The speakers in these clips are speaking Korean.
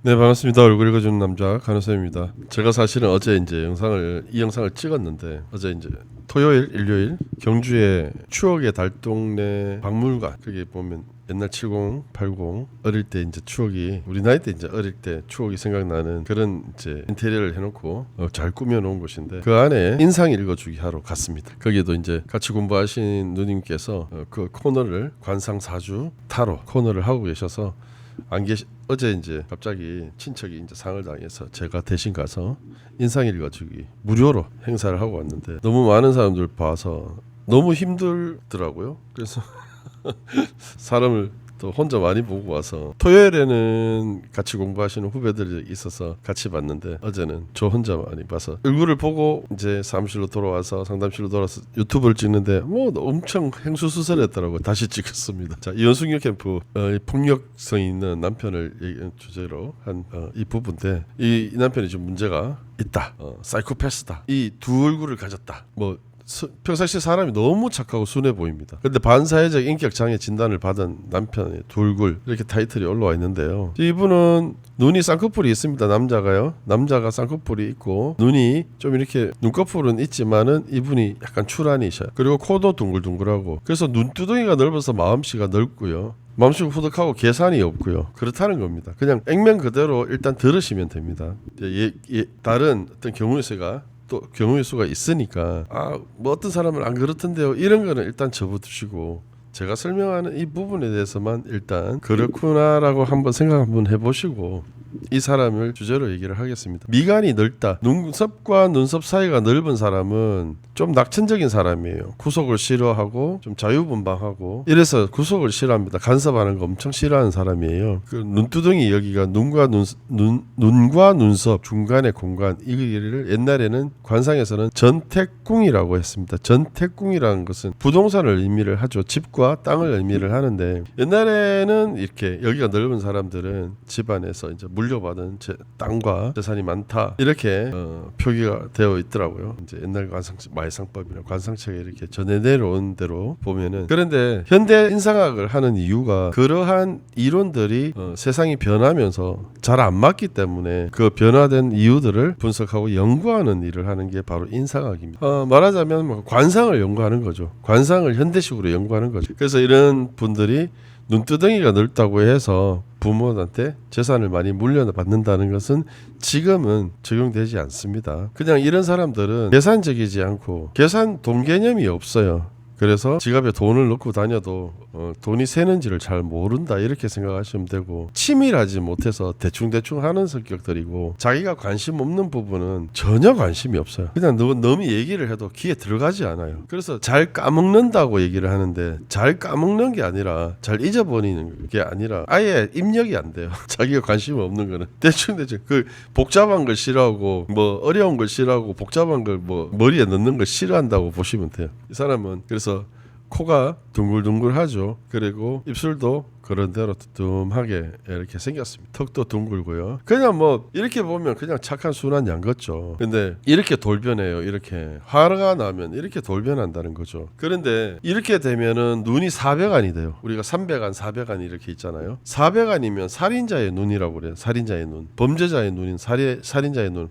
네, 반갑습니다. 얼굴 읽어주는 남자 간호사입니다. 제가 사실은 어제 이제 이 영상을 찍었는데 어제 이제 토요일, 일요일 경주의 추억의 달동네 박물관 거기 보면 옛날 70, 80 어릴 때 이제 추억이 우리 나이 때 이제 어릴 때 추억이 생각나는 그런 이제 인테리어를 해놓고 잘 꾸며놓은 곳인데 그 안에 인상 읽어주기 하러 갔습니다. 거기도 이제 같이 공부하신 누님께서 그 코너를 관상사주 타로 코너를 하고 계셔서 어제 이제 갑자기 친척이 이제 상을 당해서 제가 대신 가서 인상 읽어주기 무료로 행사를 하고 왔는데 너무 많은 사람들 봐서 너무 힘들더라고요. 그래서 사람을 또 혼자 많이 보고 와서 토요일에는 같이 공부하시는 후배들이 있어서 같이 봤는데 어제는 저 혼자 많이 봐서 얼굴을 보고 이제 사무실로 돌아와서 상담실로 돌아와서 유튜브를 찍는데 뭐 엄청 행수수설했더라고요. 다시 찍었습니다. 자, 이현숙 캠프 폭력성이 있는 남편을 주제로 한 이 부분인데 이 남편이 좀 문제가 있다. 사이코패스다. 이 두 얼굴을 가졌다. 뭐 평상시 사람이 너무 착하고 순해 보입니다. 근데 반사회적 인격 장애 진단을 받은 남편의 두 얼굴 이렇게 타이틀이 올라와 있는데요. 이분은 눈이 쌍꺼풀이 있습니다. 남자가 쌍꺼풀이 있고 눈이 좀 이렇게 눈꺼풀은 있지만은 이분이 약간 출안이셔요. 그리고 코도 둥글둥글하고 그래서 눈두덩이가 넓어서 마음씨가 넓고요. 마음씨가 후덕하고 계산이 없고요. 그렇다는 겁니다. 그냥 액면 그대로 일단 들으시면 됩니다. 다른 어떤 경우의 수가 있으니까 뭐 어떤 사람은 안 그렇던데요 이런 거는 일단 접어두시고 제가 설명하는 이 부분에 대해서만 일단 그렇구나라고 한번 생각 한번 해보시고 이 사람을 주제로 얘기를 하겠습니다. 미간이 넓다. 눈썹과 눈썹 사이가 넓은 사람은 좀 낙천적인 사람이에요. 구속을 싫어하고 좀 자유분방하고 이래서 구속을 싫어합니다. 간섭하는 거 엄청 싫어하는 사람이에요. 그 눈두덩이 여기가 눈과 눈썹 중간의 공간 이거를 옛날에는 관상에서는 전택궁이라고 했습니다. 전택궁이라는 것은 부동산을 의미를 하죠. 집과 땅을 의미를 하는데 옛날에는 이렇게 여기가 넓은 사람들은 집안에서 이제 물려받은 땅과 재산이 많다 이렇게 표기가 되어 있더라고요. 이제 옛날 마해상법이나 관상책에 이렇게 전해 내려온 대로 보면은 그런데 현대 인상학을 하는 이유가 그러한 이론들이 세상이 변하면서 잘 안 맞기 때문에 그 변화된 이유들을 분석하고 연구하는 일을 하는 게 바로 인상학입니다. 말하자면 뭐 관상을 연구하는 거죠. 관상을 현대식으로 연구하는 거죠. 그래서 이런 분들이 눈두덩이가 넓다고 해서 부모한테 재산을 많이 물려받는다는 것은 지금은 적용되지 않습니다. 그냥 이런 사람들은 계산적이지 않고 계산 돈 개념이 없어요. 그래서 지갑에 돈을 넣고 다녀도 돈이 새는지를 잘 모른다 이렇게 생각하시면 되고 치밀하지 못해서 대충대충 하는 성격들이고 자기가 관심 없는 부분은 전혀 관심이 없어요. 그냥 너무 얘기를 해도 귀에 들어가지 않아요. 그래서 잘 까먹는다고 얘기를 하는데 잘 까먹는 게 아니라 잘 잊어버리는 게 아니라 아예 입력이 안 돼요. 자기가 관심 없는 거는 대충대충 그 복잡한 걸 싫어하고 뭐 어려운 걸 싫어하고 복잡한 걸 뭐 머리에 넣는 걸 싫어한다고 보시면 돼요. 이 사람은 그래서 코가 둥글둥글하죠. 그리고 입술도 그런 대로 두툼하게 이렇게 생겼습니다. 턱도 둥글고요. 그냥 뭐 이렇게 보면 그냥 착한 순한 양 같죠. 근데 이렇게 돌변해요. 이렇게 화가 나면 이렇게 돌변한다는 거죠. 그런데 이렇게 되면은 눈이 400안이 돼요. 우리가 300안, 400안 이렇게 있잖아요. 400안이면 살인자의 눈이라고 그래요. 살인자의 눈. 범죄자의 눈인 살인자의 눈.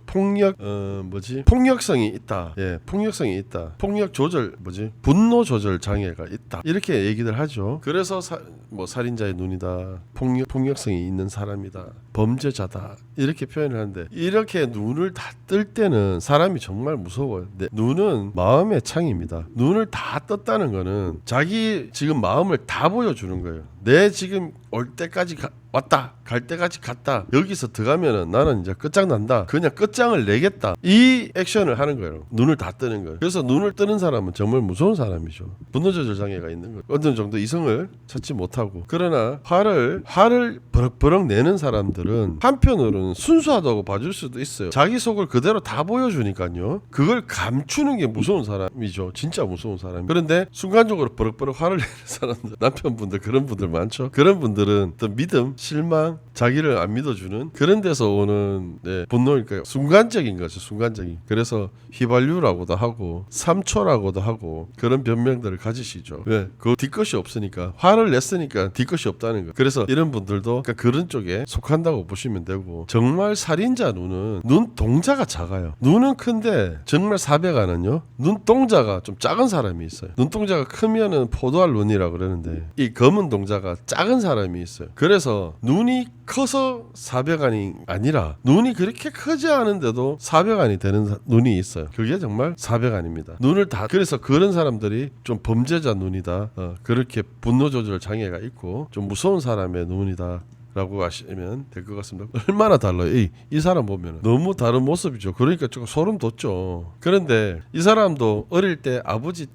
폭력성이 있다. 예, 폭력성이 있다. 폭력 조절 분노 조절 장애가 있다. 이렇게 얘기들 하죠. 그래서 살인자의 눈이다. 폭력성이 있는 사람이다. 범죄자다. 이렇게 표현을 하는데 이렇게 눈을 다 뜰 때는 사람이 정말 무서워요. 눈은 마음의 창입니다. 눈을 다 떴다는 거는 자기 지금 마음을 다 보여주는 거예요. 내 지금 올 때까지 왔다 갈 때까지 갔다 여기서 들어가면은 나는 이제 끝장난다 그냥 끝장을 내겠다 이 액션을 하는 거예요. 눈을 다 뜨는 거예요. 그래서 눈을 뜨는 사람은 정말 무서운 사람이죠. 분노 조절 장애가 있는 거예요. 어느 정도 이성을 찾지 못하고 그러나 화를 버럭버럭 내는 사람들은 한편으로는 순수하다고 봐줄 수도 있어요. 자기 속을 그대로 다 보여주니까요. 그걸 감추는 게 무서운 사람이죠. 진짜 무서운 사람. 그런데 순간적으로 버럭버럭 화를 내는 사람들 남편분들 그런 분들 많죠. 그런 분들은 또 믿음, 실망, 자기를 안 믿어주는 그런 데서 오는 분노니까 순간적인 거죠. 순간적인. 그래서 휘발유라고도 하고 삼초라고도 하고 그런 변명들을 가지시죠. 왜? 그 뒤끝이 없으니까 화를 냈으니까 뒤끝이 없다는 거. 그래서 이런 분들도 그러니까 그런 쪽에 속한다고 보시면 되고 정말 살인자 눈은 눈동자가 작아요. 눈은 큰데 정말 사배가는요 눈동자가 좀 작은 사람이 있어요. 눈동자가 크면은 포도알 눈이라고 그러는데 이 검은 동자가 작은 사람이 있어요. 그래서 눈이 커서 사배간이 아니라 눈이 그렇게 크지 않은데도 사배간이 되는 눈이 있어요. 그게 정말 사배간입니다. 눈을 다 그래서 그런 사람들이 좀 범죄자 눈이다. 그렇게 분노 조절 장애가 있고 좀 무서운 사람의 눈이다. 라고 하시면 될 것 같습니다. 얼마나 달라요. 이 사람 보면 너무 다른 모습이죠. 그러니까 조금 소름 돋죠. 그런데 이 사람도 어릴 때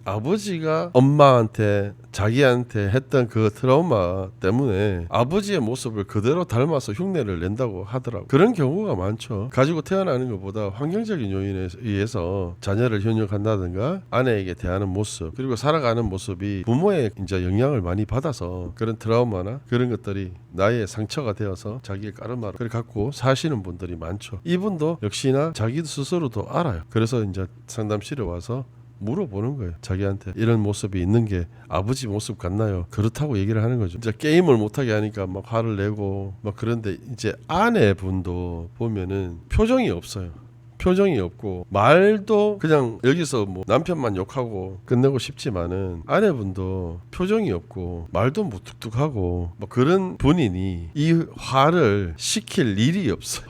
아버지가 엄마한테 자기한테 했던 그 트라우마 때문에 아버지의 모습을 그대로 닮아서 흉내를 낸다고 하더라고요. 그런 경우가 많죠. 가지고 태어나는 것보다 환경적인 요인에 의해서 자녀를 현육한다든가 아내에게 대하는 모습 그리고 살아가는 모습이 부모의 이제 영향을 많이 받아서 그런 트라우마나 그런 것들이 나의 상처가 되어서 자기의 까르마를 갖고 사시는 분들이 많죠. 이분도 역시나 자기 스스로도 알아요. 그래서 이제 상담실에 와서 물어보는 거예요. 자기한테 이런 모습이 있는 게 아버지 모습 같나요? 그렇다고 얘기를 하는 거죠. 이제 게임을 못하게 하니까 막 화를 내고 막 그런데 이제 아내분도 보면은 표정이 없어요. 표정이 없고 말도 그냥 여기서 뭐 남편만 욕하고 끝내고 싶지만은 아내분도 표정이 없고 말도 무뚝뚝하고 뭐 그런 분이니 이 화를 식힐 일이 없어.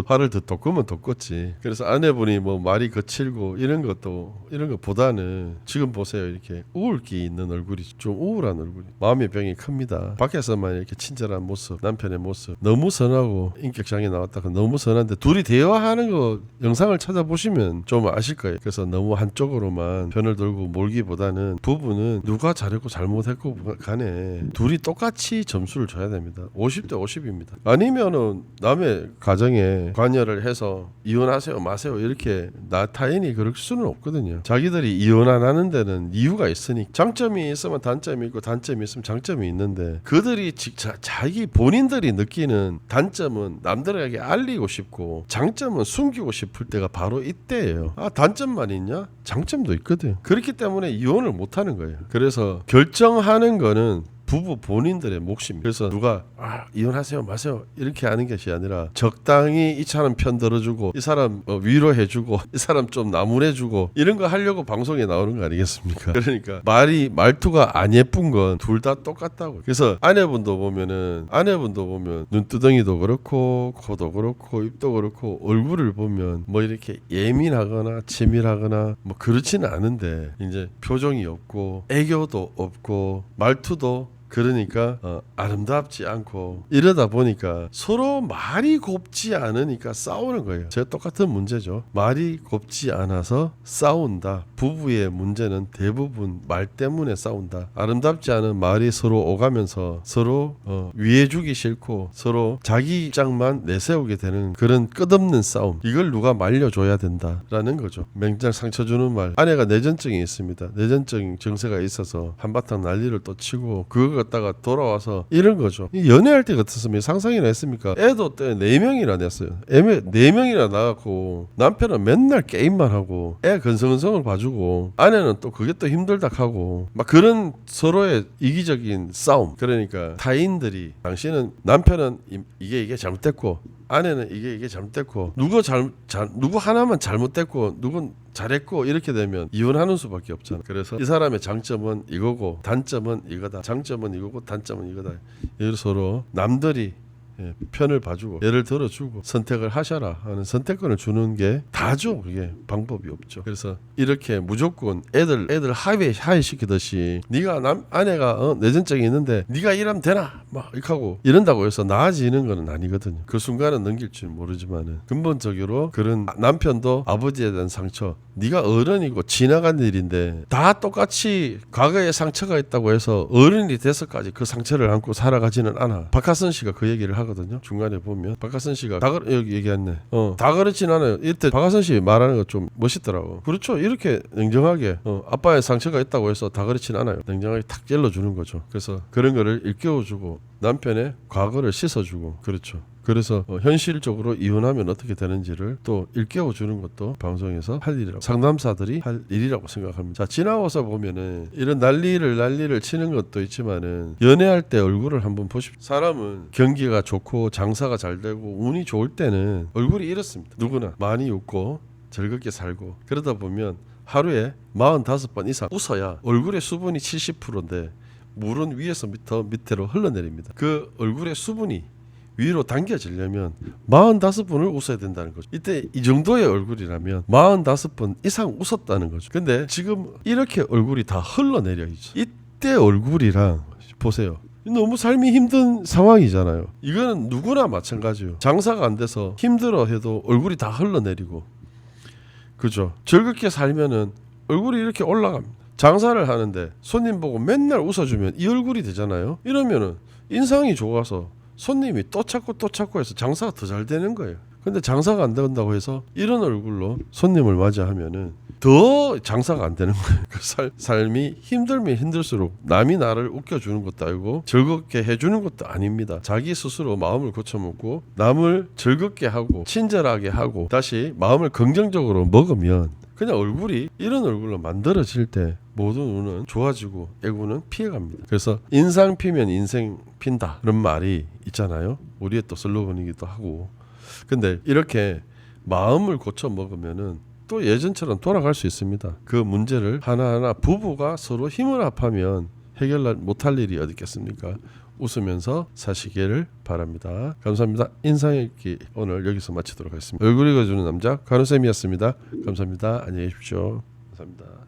화를 더 돋구면 돋궜지. 그래서 아내분이 뭐 말이 거칠고 이런 것보다는 지금 보세요. 이렇게 우울기 있는 얼굴이 좀 우울한 얼굴이 마음의 병이 큽니다. 밖에서만 이렇게 친절한 모습 남편의 모습 너무 선하고 인격장애 나왔다. 너무 선한데 둘이 대화하는 거 영상을 찾아보시면 좀 아실 거예요. 그래서 너무 한쪽으로만 편을 들고 몰기보다는 부부는 누가 잘했고 잘못했고 간에 둘이 똑같이 점수를 줘야 됩니다. 50대 50입니다. 아니면은 남의 가정에 관여를 해서 이혼하세요 마세요 이렇게 타인이 그럴 수는 없거든요. 자기들이 이혼 안 하는 데는 이유가 있으니 장점이 있으면 단점이 있고 단점이 있으면 장점이 있는데 그들이 자기 본인들이 느끼는 단점은 남들에게 알리고 싶고 장점은 숨기고 싶을 때가 바로 이때예요. 단점만 있냐? 장점도 있거든. 그렇기 때문에 이혼을 못하는 거예요. 그래서 결정하는 거는 부부 본인들의 몫입니다. 그래서 누가 이혼하세요 마세요 이렇게 하는 것이 아니라 적당히 이 사람 편 들어주고 이 사람 위로해주고 이 사람 좀 나무래주고 이런 거 하려고 방송에 나오는 거 아니겠습니까? 그러니까 말투가 안 예쁜 건 둘 다 똑같다고. 그래서 아내분도 보면 눈두덩이도 그렇고 코도 그렇고 입도 그렇고 얼굴을 보면 뭐 이렇게 예민하거나 치밀하거나 뭐 그렇지는 않은데 이제 표정이 없고 애교도 없고 말투도 그러니까 아름답지 않고 이러다 보니까 서로 말이 곱지 않으니까 싸우는 거예요. 제가 똑같은 문제죠. 말이 곱지 않아서 싸운다. 부부의 문제는 대부분 말 때문에 싸운다. 아름답지 않은 말이 서로 오가면서 서로 위해주기 싫고 서로 자기 입장만 내세우게 되는 그런 끝없는 싸움. 이걸 누가 말려줘야 된다라는 거죠. 맹장 상처 주는 말. 아내가 내전증이 있습니다. 내전증 증세가 있어서 한바탕 난리를 또 치고 그거 갔다가 돌아와서 이런 거죠. 연애할 때 같았으면 상상이나 했습니까? 애도 때 4명이나 냈어요. 4명이나 낳았고 남편은 맨날 게임만 하고 애 근성근성을 봐주고 아내는 또 그게 또 힘들다 하고 막 그런 서로의 이기적인 싸움. 그러니까 타인들이 당신은 남편은 이게 잘못됐고 아내는 이게 잘못됐고 누구 하나만 잘못됐고 누군 잘했고 이렇게 되면 이혼하는 수밖에 없잖아. 그래서 이 사람의 장점은 이거고 단점은 이거다. 장점은 이거고 단점은 이거다. 이걸 서로 남들이 편을 봐주고 예를 들어주고 선택을 하셔라 하는 선택권을 주는 게 다죠. 그게 방법이 없죠. 그래서 이렇게 무조건 애들 하회시키듯이 네가 아내가 내전증이 있는데 네가 일하면 되나 막 이렇게 하고 이런다고 해서 나아지는 건 아니거든요. 그 순간은 넘길 줄 모르지만은 근본적으로 그런 남편도 아버지에 대한 상처 네가 어른이고 지나간 일인데 다 똑같이 과거에 상처가 있다고 해서 어른이 돼서까지 그 상처를 안고 살아가지는 않아. 박하선 씨가 그 얘기를 하거든요. 중간에 보면 박하선 씨가 여기 얘기했네. 다 그렇진 않아요. 이때 박하선 씨 말하는 거 좀 멋있더라고. 그렇죠. 이렇게 냉정하게 아빠의 상처가 있다고 해서 다 그렇진 않아요. 냉정하게 탁 찔러주는 거죠. 그래서 그런 거를 일깨워주고 남편의 과거를 씻어주고 그렇죠. 그래서 현실적으로 이혼하면 어떻게 되는지를 또 일깨워 주는 것도 방송에서 할 일이라고 상담사들이 할 일이라고 생각합니다. 자, 지나와서 보면은 이런 난리를 치는 것도 있지만은 연애할 때 얼굴을 한번 보십시오. 사람은 경기가 좋고 장사가 잘 되고 운이 좋을 때는 얼굴이 이렇습니다. 누구나 많이 웃고 즐겁게 살고 그러다 보면 하루에 45번 이상 웃어야 얼굴의 수분이 70%인데 물은 위에서부터 밑으로 흘러내립니다. 그 얼굴의 수분이 위로 당겨지려면 45번을 웃어야 된다는 거죠. 이때 이 정도의 얼굴이라면 45번 이상 웃었다는 거죠. 근데 지금 이렇게 얼굴이 다 흘러내려 있죠. 이때 얼굴이랑 보세요. 너무 삶이 힘든 상황이잖아요. 이거는 누구나 마찬가지예요. 장사가 안 돼서 힘들어 해도 얼굴이 다 흘러내리고 그죠. 즐겁게 살면은 얼굴이 이렇게 올라갑니다. 장사를 하는데 손님 보고 맨날 웃어주면 이 얼굴이 되잖아요. 이러면은 인상이 좋아서 손님이 또 찾고 해서 장사가 더 잘 되는 거예요. 근데 장사가 안 된다고 해서 이런 얼굴로 손님을 맞이하면은 더 장사가 안 되는 거예요. 그 삶이 힘들면 힘들수록 남이 나를 웃겨주는 것도 아니고 즐겁게 해주는 것도 아닙니다. 자기 스스로 마음을 고쳐먹고 남을 즐겁게 하고 친절하게 하고 다시 마음을 긍정적으로 먹으면 그냥 얼굴이 이런 얼굴로 만들어질 때 모든 운은 좋아지고 애구는 피해갑니다. 그래서 인상 피면 인생 핀다 그런 말이 있잖아요. 우리의 또 슬로건이기도 하고. 근데 이렇게 마음을 고쳐 먹으면은 또 예전처럼 돌아갈 수 있습니다. 그 문제를 하나하나 부부가 서로 힘을 합하면 해결 못할 일이 어디 있겠습니까? 웃으면서 사시기를 바랍니다. 감사합니다. 인상읽기 오늘 여기서 마치도록 하겠습니다. 얼굴 읽어주는 남자 간호쌤이었습니다. 감사합니다. 안녕히 계십시오. 감사합니다.